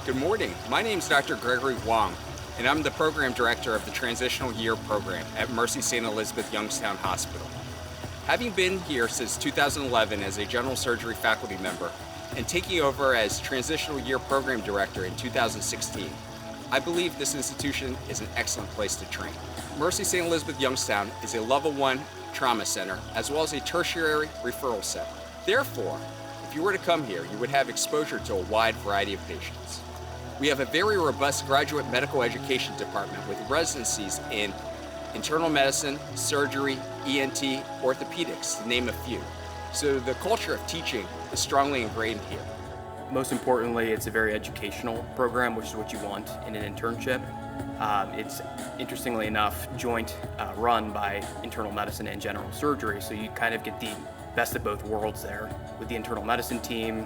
Good morning. My name is Dr. Gregory Wong, and I'm the Program Director of the Transitional Year Program at Mercy St. Elizabeth Youngstown Hospital. Having been here since 2011 as a general surgery faculty member and taking over as Transitional Year Program Director in 2016, I believe this institution is an excellent place to train. Mercy St. Elizabeth Youngstown is a Level 1 trauma center as well as a tertiary referral center. Therefore, if you were to come here, you would have exposure to a wide variety of patients. We have a very robust graduate medical education department with residencies in internal medicine, surgery, ENT, orthopedics, to name a few. So the culture of teaching is strongly ingrained here. Most importantly, it's a very educational program, which is what you want in an internship. It's, interestingly enough, joint run by internal medicine and general surgery, so you kind of get the best of both worlds there. With the internal medicine team,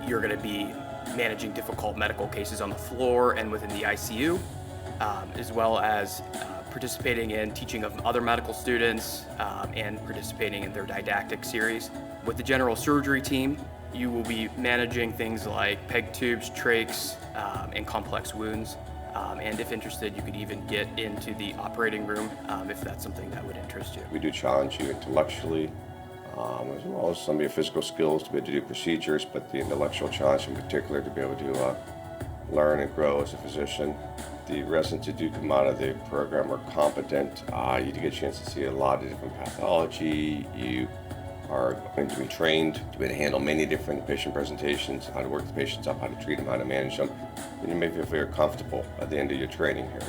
you're going to be managing difficult medical cases on the floor and within the ICU, as well as participating in teaching of other medical students and participating in their didactic series. With the general surgery team, you will be managing things like PEG tubes, trachs, and complex wounds. And if interested, you could even get into the operating room if that's something that would interest you. We do challenge you intellectually, as well as some of your physical skills to be able to do procedures, but the intellectual challenge in particular to be able to learn and grow as a physician. The residents who do come out of the program are competent. You do get a chance to see a lot of different pathology. You are going to be trained to be able to handle many different patient presentations, how to work the patients up, how to treat them, how to manage them. And you may feel very comfortable at the end of your training here.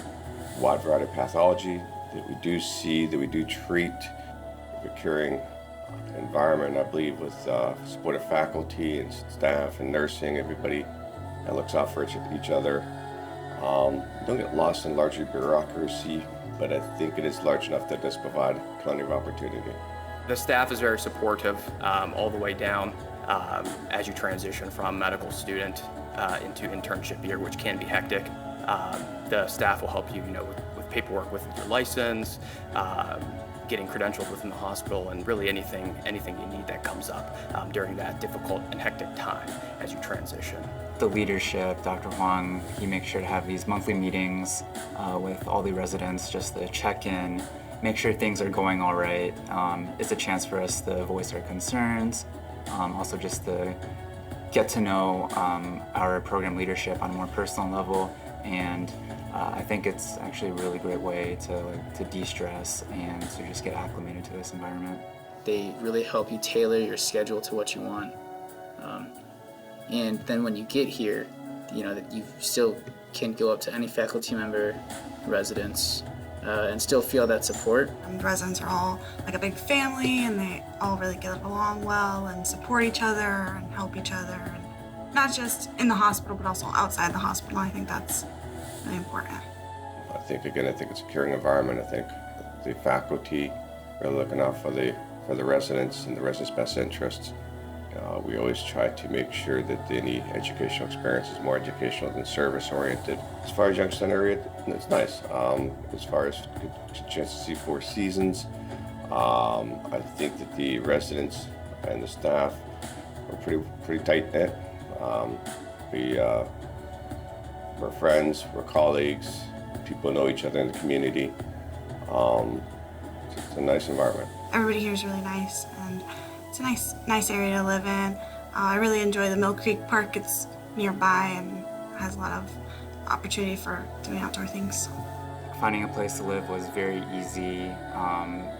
A wide variety of pathology that we do see, that we do treat, procuring environment, I believe, with supportive faculty and staff and nursing, everybody that looks out for each other. Don't get lost in larger bureaucracy, but I think it is large enough that it does provide plenty of opportunity. The staff is very supportive all the way down as you transition from medical student into internship year, which can be hectic. The staff will help you, with paperwork with your license, getting credentialed within the hospital, and really anything you need that comes up during that difficult and hectic time as you transition. The leadership, Dr. Huang, he makes sure to have these monthly meetings with all the residents just to check in, make sure things are going all right. It's a chance for us to voice our concerns, also just to get to know our program leadership on a more personal level, and I think it's actually a really great way to de-stress and to just get acclimated to this environment. They really help you tailor your schedule to what you want. And then when you get here, that you still can go up to any faculty member, residents, and still feel that support. The residents are all like a big family, and they all really get along well and support each other and help each other. And not just in the hospital, but also outside the hospital. I think that's really important. I think it's a caring environment. I think the faculty are looking out for the residents and the residents' best interests. We always try to make sure that any educational experience is more educational than service-oriented. As far as Youngstown area, it's nice. As far as a chance to see 4 seasons, I think that the residents and the staff are pretty tight-knit. We're friends, we're colleagues, people know each other in the community. It's a nice environment. Everybody here is really nice, and it's a nice area to live in. I really enjoy the Mill Creek Park. It's nearby and has a lot of opportunity for doing outdoor things. Finding a place to live was very easy.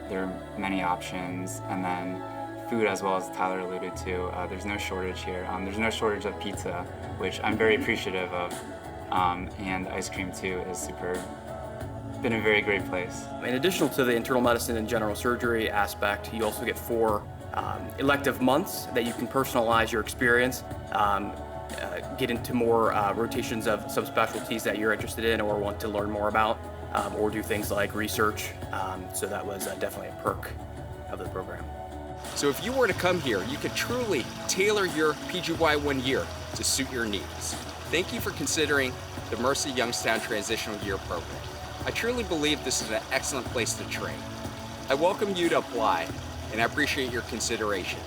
There are many options, and then food, as well as Tyler alluded to, there's no shortage here. There's no shortage of pizza, which I'm very appreciative of, and ice cream too is superb. Been a very great place. In addition to the internal medicine and general surgery aspect, you also get 4 elective months that you can personalize your experience, get into more rotations of subspecialties that you're interested in or want to learn more about, or do things like research. So that was definitely a perk of the program. So if you were to come here, you could truly tailor your PGY 1 year to suit your needs. Thank you for considering the Mercy Youngstown Transitional Year Program. I truly believe this is an excellent place to train. I welcome you to apply, and I appreciate your consideration.